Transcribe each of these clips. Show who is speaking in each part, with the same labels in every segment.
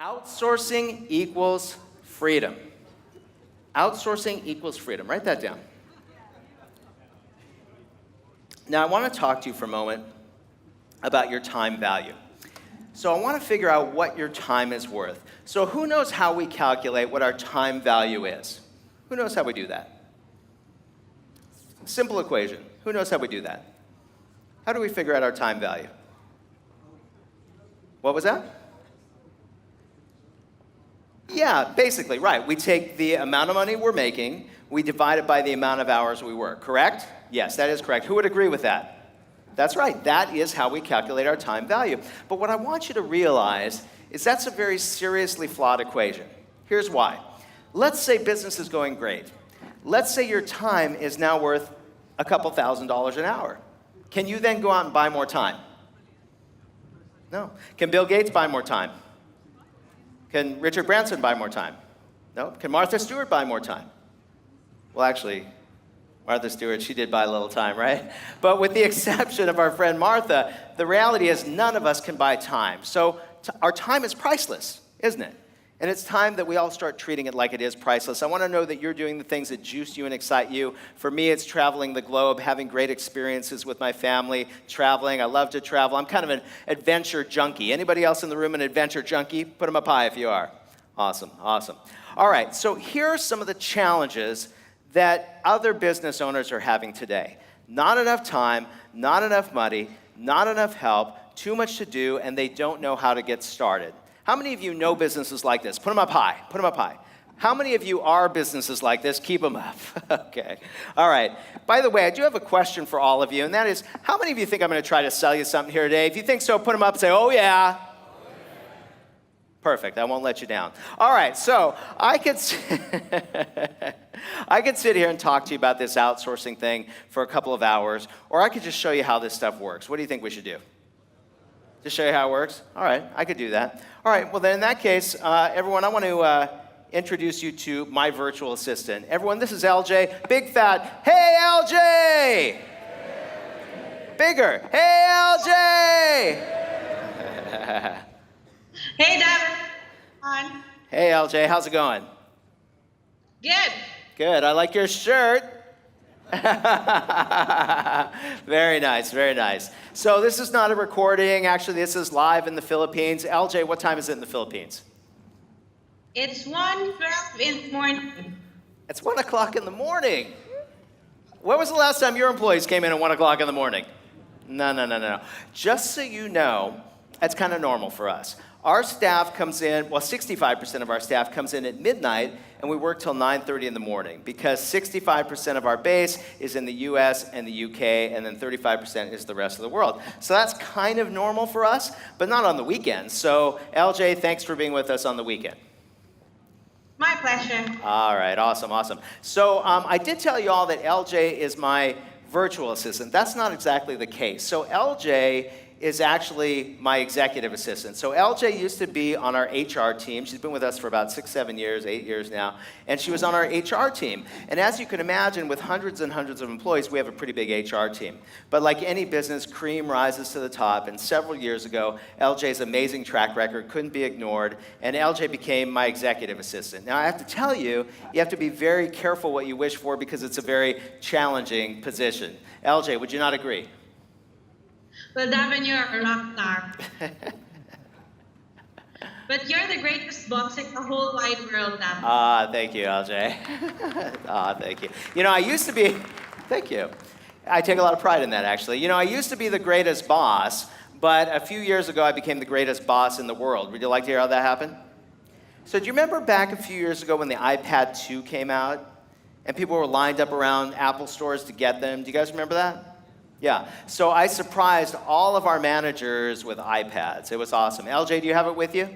Speaker 1: Outsourcing equals freedom. Outsourcing equals freedom. Write that down. Now, I want to talk to you for a moment about your time value. So I want to figure out what your time is worth. So who knows how we calculate what our time value is? Who knows how we do that? Simple equation. Who knows how we do that? How do we figure out our time value? What was that? Yeah, basically, right. We take the amount of money we're making, we divide it by the amount of hours we work, correct? Yes, that is correct. Who would agree with that? That's right. That is how we calculate our time value. But what I want you to realize is that's a very seriously flawed equation. Here's why. Let's say business is going great. Let's say your time is now worth a couple $1,000s an hour. Can you then go out and buy more time? No. Can Bill Gates buy more time? Can Richard Branson buy more time? No. Can Martha Stewart buy more time? Well, actually, Martha Stewart, she did buy a little time, right? But with the exception of our friend Martha, the reality is none of us can buy time. So our time is priceless, isn't it? And it's time that we all start treating it like it is priceless. I want to know that you're doing the things that juice you and excite you. For me, it's traveling the globe, having great experiences with my family, traveling. I love to travel. I'm kind of an adventure junkie. Anybody else in the room an adventure junkie? Put them up high if you are. Awesome, awesome. All right, so here are some of the challenges that other business owners are having today. Not enough time, not enough money, not enough help, too much to do, and they don't know how to get started. How many of you know businesses like this? Put them up high. Put them up high. How many of you are businesses like this? Keep them up. Okay. All right. By the way, I do have a question for all of you, and that is, how many of you think I'm going to try to sell you something here today? If you think so, put them up and say, oh, yeah. Perfect. I won't let you down. All right. So I could sit here and talk to you about this outsourcing thing for a couple of hours, or I could just show you how this stuff works. What do you think we should do? Just show you how it works? All right, I could do that. All right, well then in that case, everyone, I want to introduce you to my virtual assistant. Everyone, this is LJ. Big fat, hey LJ! Bigger, hey LJ!
Speaker 2: Hey, Devin. On.
Speaker 1: Hey LJ, how's it going?
Speaker 2: Good.
Speaker 1: Good, I like your shirt. Very nice, very nice. So this is not a recording. Actually, this is live in the Philippines. LJ, what time is it in the Philippines?
Speaker 2: It's 1:12 in the morning.
Speaker 1: It's 1 o'clock in the morning. When was the last time your employees came in at 1 o'clock in the morning? No. Just so you know, that's kind of normal for us. Our staff comes in, well, 65% of our staff comes in at midnight, and we work till 9:30 in the morning because 65% of our base is in the US and the UK, and then 35% is the rest of the world. So that's kind of normal for us, but not on the weekends. So LJ, thanks for being with us on the weekend.
Speaker 2: My pleasure.
Speaker 1: All right, awesome. So I did tell you all that LJ is my virtual assistant. That's not exactly the case. So LJ is actually my executive assistant. So LJ used to be on our HR team. She's been with us for about 6, 7 years, 8 years now, and she was on our HR team. And as you can imagine, with hundreds and hundreds of employees, we have a pretty big HR team. But like any business, cream rises to the top, and several years ago, LJ's amazing track record couldn't be ignored, and LJ became my executive assistant. Now I have to tell you, you have to be very careful what you wish for because it's a very challenging position. LJ, would you not agree?
Speaker 2: Well, Devin, you're a rock star. But you're the greatest boss in the whole wide world, Devin.
Speaker 1: Thank you, LJ. Thank you. You know, I used to be, thank you. I take a lot of pride in that, actually. You know, I used to be the greatest boss, but a few years ago, I became the greatest boss in the world. Would you like to hear how that happened? So do you remember back a few years ago when the iPad 2 came out, and people were lined up around Apple stores to get them? Do you guys remember that? Yeah, so I surprised all of our managers with iPads. It was awesome. LJ, do you have it with you?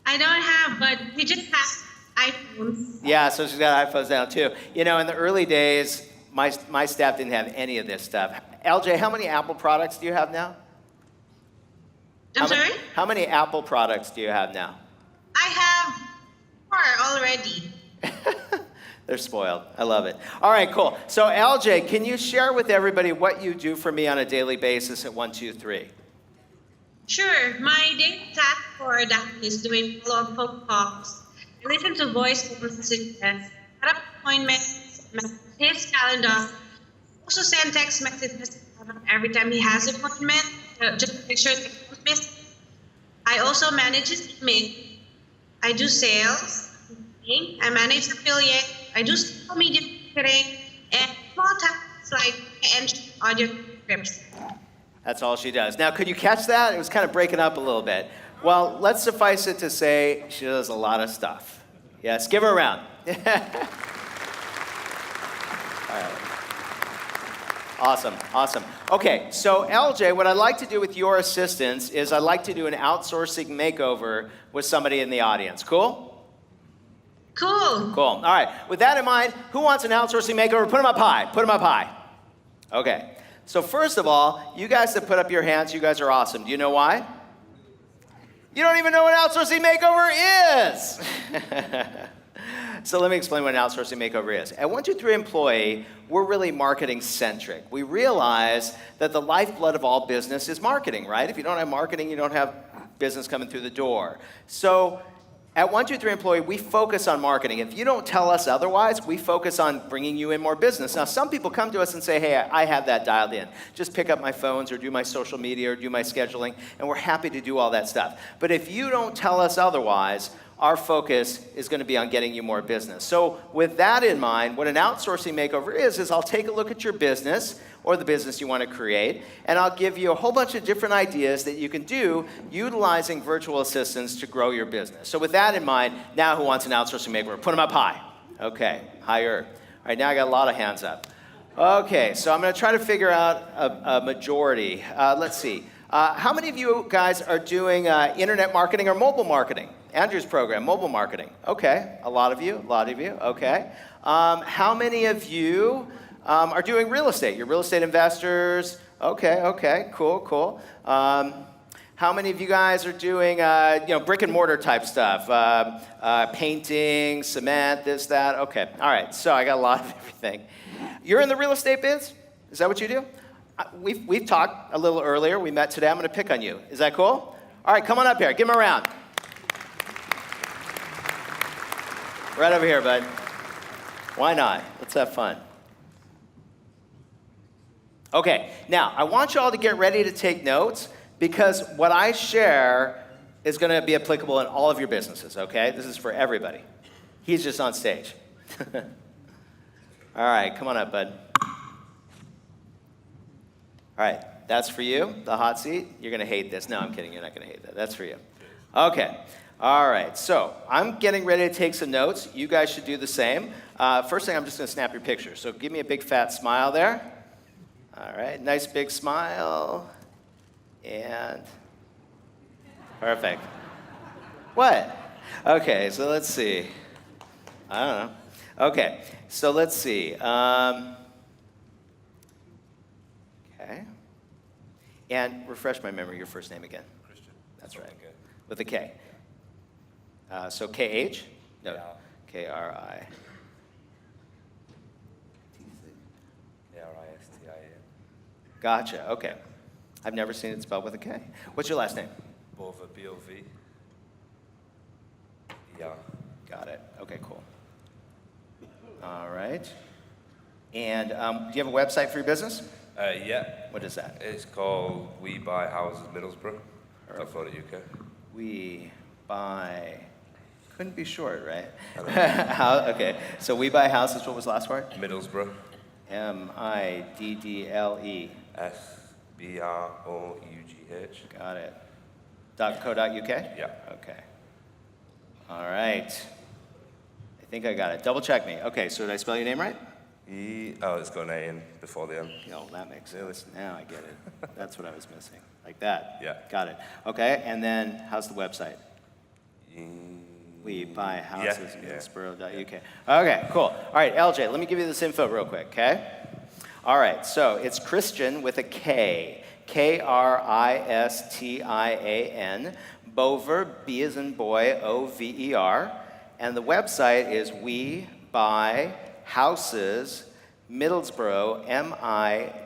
Speaker 2: I don't have, but we just have iPhones.
Speaker 1: Yeah, so she's got iPhones now too. You know, in the early days, my staff didn't have any of this stuff. LJ, how many Apple products do you have now?
Speaker 2: I'm sorry?
Speaker 1: How many Apple products do you have now?
Speaker 2: I have 4 already.
Speaker 1: They're spoiled. I love it. All right, cool. So LJ, can you share with everybody what you do for me on a daily basis at 1, 2, 3?
Speaker 2: Sure. My daily task for that is doing follow-up phone calls. I listen to voice messages, set up appointments, manage his calendar, also send text messages every time he has an appointment, just to make sure they don't miss. I also manage his email. I do sales. I manage affiliate. I do social media marketing and small tasks like entry audio scripts.
Speaker 1: That's all she does. Now, could you catch that? It was kind of breaking up a little bit. Well, let's suffice it to say she does a lot of stuff. Yes, give her a round. All right. Awesome, awesome. Okay, so LJ, what I'd like to do with your assistance is I'd like to do an outsourcing makeover with somebody in the audience. Cool?
Speaker 2: Cool.
Speaker 1: Cool. All right. With that in mind, who wants an outsourcing makeover? Put them up high. Put them up high. Okay. So first of all, you guys that put up your hands, you guys are awesome. Do you know why? You don't even know what an outsourcing makeover is. So let me explain what an outsourcing makeover is. At 123 Employee, we're really marketing centric. We realize that the lifeblood of all business is marketing, right? If you don't have marketing, you don't have business coming through the door. So at 123 Employee, we focus on marketing. If you don't tell us otherwise, we focus on bringing you in more business. Now, some people come to us and say, hey, I have that dialed in. Just pick up my phones or do my social media or do my scheduling, and we're happy to do all that stuff. But if you don't tell us otherwise, our focus is going to be on getting you more business. So with that in mind, what an outsourcing makeover is I'll take a look at your business or the business you want to create, and I'll give you a whole bunch of different ideas that you can do utilizing virtual assistants to grow your business. So with that in mind, now who wants an outsourcing makeover? Put them up high. Okay, higher. All right, now I got a lot of hands up. Okay, so I'm going to try to figure out a majority. Let's see. How many of you guys are doing internet marketing or mobile marketing? Andrew's program, mobile marketing. Okay, a lot of you, okay. How many of you are doing real estate? You're real estate investors. Okay, cool. How many of you guys are doing brick and mortar type stuff? Painting, cement, this, that. Okay, all right, so I got a lot of everything. You're in the real estate biz? Is that what you do? We've talked a little earlier. We met today. I'm going to pick on you. Is that cool? All right, come on up here. Give him a round. Right over here, bud. Why not? Let's have fun. Okay, now, I want you all to get ready to take notes because what I share is going to be applicable in all of your businesses, okay? This is for everybody. He's just on stage. All right, come on up, bud. All right, that's for you, the hot seat. You're going to hate this. No, I'm kidding. You're not going to hate that. That's for you. Okay. All right, so I'm getting ready to take some notes. You guys should do the same. First thing, I'm just going to snap your picture. So give me a big fat smile there. All right, nice big smile. And perfect. What? Okay, so let's see. I don't know. Okay, so let's see. Okay. And refresh my memory, your first name again.
Speaker 3: Christian.
Speaker 1: That's right. With a K. So K-H? No,
Speaker 3: Yeah.
Speaker 1: K-R-I.
Speaker 3: A-R-I-S-T-I-N.
Speaker 1: Gotcha, okay. I've never seen it spelled with a K. What's your last name?
Speaker 3: Bova, B-O-V. Yeah.
Speaker 1: Got it. Okay, cool. All right. And do you have a website for your business?
Speaker 3: Yeah.
Speaker 1: What is that?
Speaker 3: It's called We Buy Houses Middlesbrough.co.uk.
Speaker 1: We buy... Couldn't be short, right?
Speaker 3: Hello.
Speaker 1: Okay, so we buy houses. What was the last word?
Speaker 3: Middlesbrough.
Speaker 1: M-I-D-D-L-E.
Speaker 3: S-B-R-O-U-G-H.
Speaker 1: Got it. .co.uk?
Speaker 3: Yeah.
Speaker 1: Okay. All right. I think I got it. Double check me. Okay, so did I spell your name right?
Speaker 3: It's got an A in before the M.
Speaker 1: Oh, that makes sense. Now I get it. That's what I was missing. Like that.
Speaker 3: Yeah.
Speaker 1: Got it. Okay, and then how's the website? We buy houses in Middlesbrough.uk. Okay, cool. All right, LJ, let me give you this info real quick, okay? All right, so it's Christian with a K. K-R-I-S-T-I-A-N. Bover, B as in boy, O-V-E-R. And the website is We Buy Houses Middlesbrough, M-I-D-D-L-E-S-B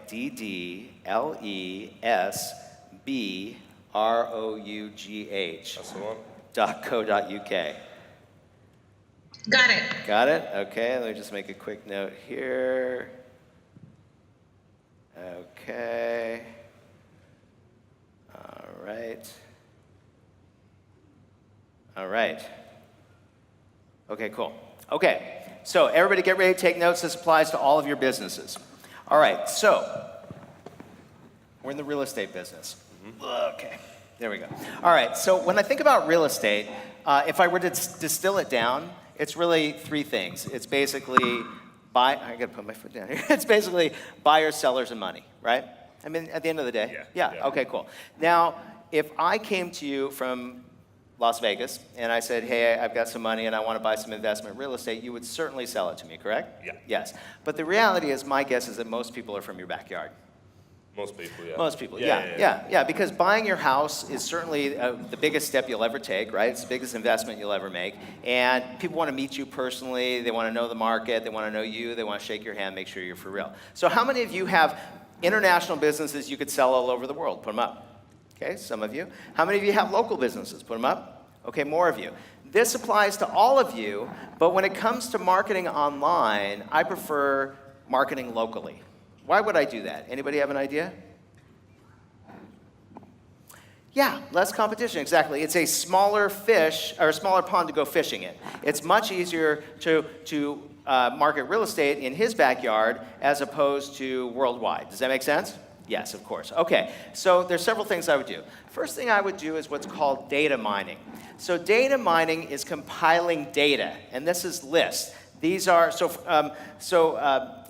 Speaker 1: ROUGH
Speaker 3: That's the one.
Speaker 1: .co.uk.
Speaker 2: Got it.
Speaker 1: Got it? Okay, let me just make a quick note here. Okay. All right. All right. Okay, cool. Okay, so everybody get ready to take notes. This applies to all of your businesses. All right, so we're in the real estate business. Okay, there we go. All right, so when I think about real estate, if I were to distill it down, it's really three things. It's basically I gotta put my foot down here. It's basically buyers, sellers, and money, right? I mean, at the end of the day. Yeah. Okay, cool. Now, if I came to you from Las Vegas and I said, hey, I've got some money and I want to buy some investment real estate, you would certainly sell it to me, correct?
Speaker 3: Yeah.
Speaker 1: Yes. But the reality is, my guess is that most people are from your backyard.
Speaker 3: Most people, yeah.
Speaker 1: Most people, yeah. Because buying your house is certainly the biggest step you'll ever take, right? It's the biggest investment you'll ever make. And people want to meet you personally. They want to know the market. They want to know you. They want to shake your hand, make sure you're for real. So how many of you have international businesses you could sell all over the world? Put them up. Okay, some of you. How many of you have local businesses? Put them up. Okay, more of you. This applies to all of you, but when it comes to marketing online, I prefer marketing locally. Why would I do that? Anybody have an idea? Yeah, less competition, exactly. It's a smaller fish, or a smaller pond to go fishing in. It's much easier to market real estate in his backyard as opposed to worldwide. Does that make sense? Yes, of course. Okay, so there's several things I would do. First thing I would do is what's called data mining. So data mining is compiling data, and this is lists. These are,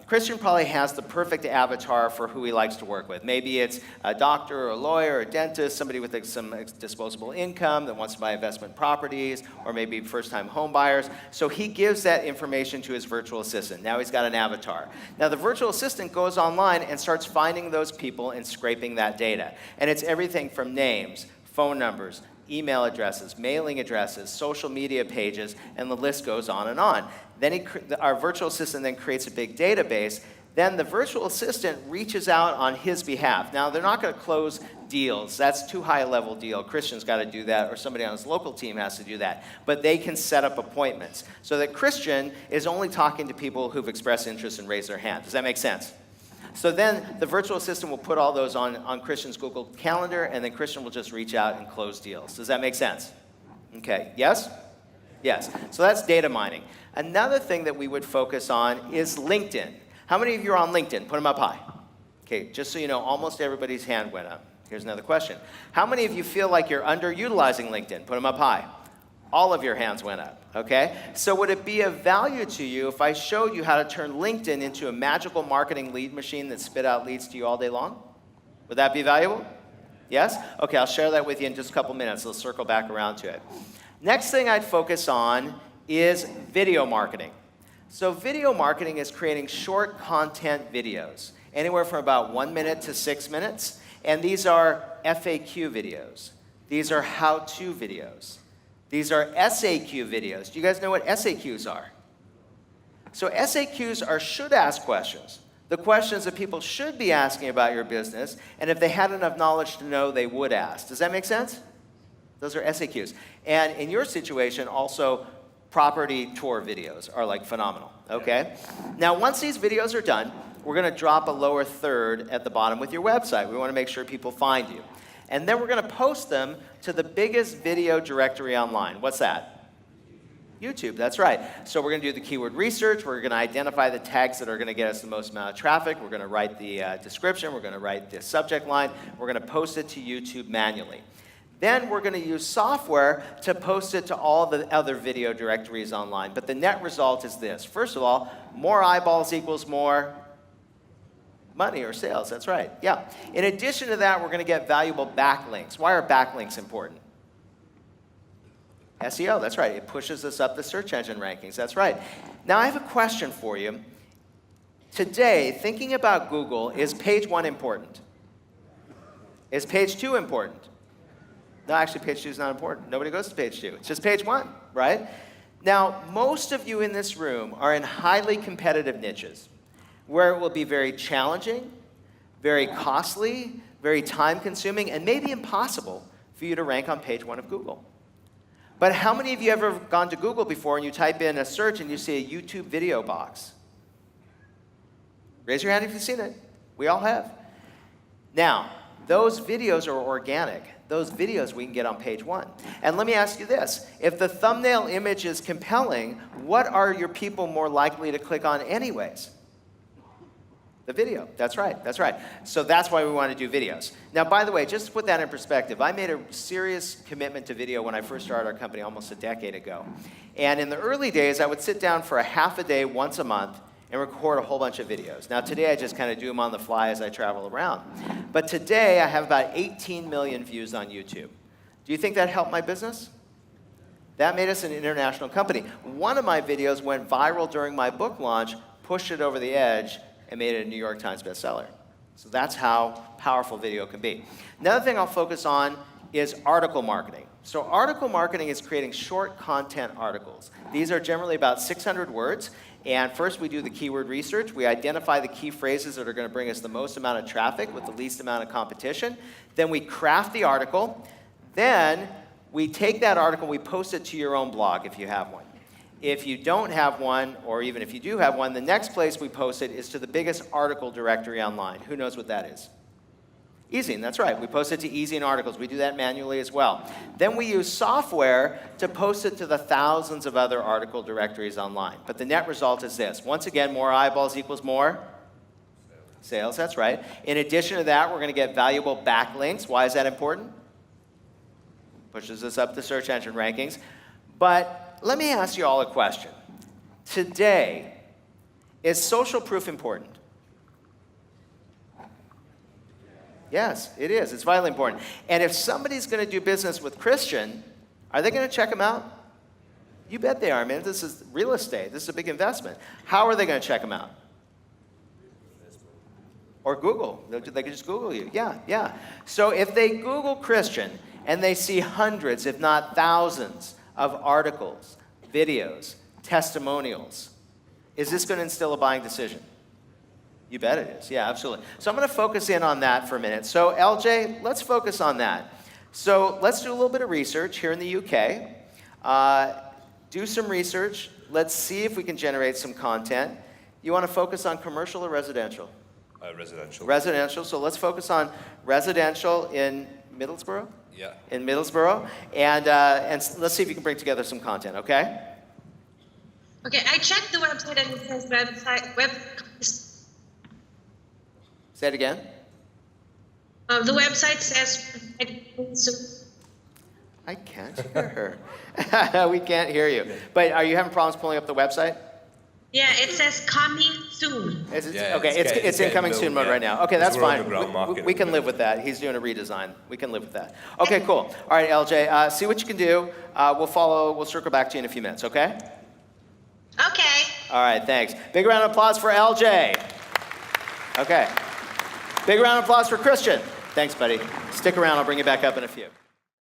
Speaker 1: Christian probably has the perfect avatar for who he likes to work with. Maybe it's a doctor or a lawyer or a dentist, somebody with some disposable income that wants to buy investment properties, or maybe first-time home buyers. So he gives that information to his virtual assistant. Now he's got an avatar. Now the virtual assistant goes online and starts finding those people and scraping that data. And it's everything from names, phone numbers, email addresses, mailing addresses, social media pages, and the list goes on and on. Then our virtual assistant then creates a big database. Then the virtual assistant reaches out on his behalf. Now, they're not going to close deals. That's too high a level deal. Christian's got to do that, or somebody on his local team has to do that. But they can set up appointments so that Christian is only talking to people who've expressed interest and raised their hand. Does that make sense? So then the virtual assistant will put all those on Christian's Google Calendar, and then Christian will just reach out and close deals. Does that make sense? Okay, yes? Yes, so that's data mining. Another thing that we would focus on is LinkedIn. How many of you are on LinkedIn? Put them up high. Okay, just so you know, almost everybody's hand went up. Here's another question. How many of you feel like you're underutilizing LinkedIn? Put them up high. All of your hands went up, okay? So would it be of value to you if I showed you how to turn LinkedIn into a magical marketing lead machine that spit out leads to you all day long? Would that be valuable? Yes? Okay, I'll share that with you in just a couple minutes. Let's circle back around to it. Next thing I'd focus on is video marketing. So video marketing is creating short content videos, anywhere from about 1 minute to 6 minutes. And these are FAQ videos. These are how-to videos. These are SAQ videos. Do you guys know what SAQs are? So SAQs are should-ask questions. The questions that people should be asking about your business, and if they had enough knowledge to know, they would ask. Does that make sense? Those are SAQs. And in your situation, also, property tour videos are like phenomenal, okay? Now, once these videos are done, we're gonna drop a lower third at the bottom with your website. We wanna make sure people find you. And then we're gonna post them to the biggest video directory online. What's that? YouTube, that's right. So we're gonna do the keyword research. We're gonna identify the tags that are gonna get us the most amount of traffic. We're gonna write the description. We're gonna write the subject line. We're gonna post it to YouTube manually. Then we're going to use software to post it to all the other video directories online. But the net result is this. First of all, more eyeballs equals more money or sales. That's right. Yeah. In addition to that, we're going to get valuable backlinks. Why are backlinks important? SEO, that's right. It pushes us up the search engine rankings. That's right. Now, I have a question for you. Today, thinking about Google, is page 1 important? Is page 2 important? No, actually, page 2 is not important. Nobody goes to page 2. It's just page 1, right? Now, most of you in this room are in highly competitive niches where it will be very challenging, very costly, very time-consuming, and maybe impossible for you to rank on page 1 of Google. But how many of you have ever gone to Google before and you type in a search and you see a YouTube video box? Raise your hand if you've seen it. We all have. Now, those videos are organic. Those videos we can get on page 1. And let me ask you this. If the thumbnail image is compelling, what are your people more likely to click on anyways? The video. That's right. That's right. So that's why we want to do videos. Now, by the way, just to put that in perspective, I made a serious commitment to video when I first started our company almost a decade ago. And in the early days, I would sit down for a half a day once a month and record a whole bunch of videos. Now, today, I just kind of do them on the fly as I travel around. But today, I have about 18 million views on YouTube. Do you think that helped my business? That made us an international company. One of my videos went viral during my book launch, pushed it over the edge, and made it a New York Times bestseller. So that's how powerful video can be. Another thing I'll focus on is article marketing. So article marketing is creating short content articles. These are generally about 600 words. And first we do the keyword research. We identify the key phrases that are going to bring us the most amount of traffic with the least amount of competition. Then we craft the article. Then we take that article, we post it to your own blog if you have one. If you don't have one, or even if you do have one, the next place we post it is to the biggest article directory online. Who knows what that is? Ezine, that's right. We post it to Ezine articles. We do that manually as well. Then we use software to post it to the thousands of other article directories online. But the net result is this. Once again, more eyeballs equals more sales. That's right. In addition to that, we're going to get valuable backlinks. Why is that important? Pushes us up the search engine rankings. But let me ask you all a question. Today, is social proof important? Yes, it is. It's vitally important. And if somebody's going to do business with Christian, are they going to check him out? You bet they are, man. This is real estate. This is a big investment. How are they going to check him out? Or Google. They can just Google you. Yeah. So if they Google Christian and they see hundreds, if not thousands, of articles, videos, testimonials, is this going to instill a buying decision? You bet it is. Yeah, absolutely. So I'm going to focus in on that for a minute. So LJ, let's focus on that. So let's do a little bit of research here in the UK. Do some research. Let's see if we can generate some content. You want to focus on commercial or residential?
Speaker 3: Residential.
Speaker 1: Residential. So let's focus on residential in Middlesbrough?
Speaker 3: Yeah.
Speaker 1: In Middlesbrough. And let's see if you can bring together some content, okay?
Speaker 2: Okay, I checked the website and it says
Speaker 1: Say it again.
Speaker 2: The website says
Speaker 1: I can't hear her. We can't hear you. But are you having problems pulling up the website?
Speaker 2: Yeah, it says coming soon.
Speaker 1: It's in coming soon mode right now. Okay, that's fine. We can live with that. He's doing a redesign. We can live with that. Okay, cool. All right, LJ, see what you can do. We'll circle back to you in a few minutes, okay?
Speaker 2: Okay.
Speaker 1: All right, thanks. Big round of applause for LJ. Okay. Big round of applause for Christian. Thanks, buddy. Stick around. I'll bring you back up in a few.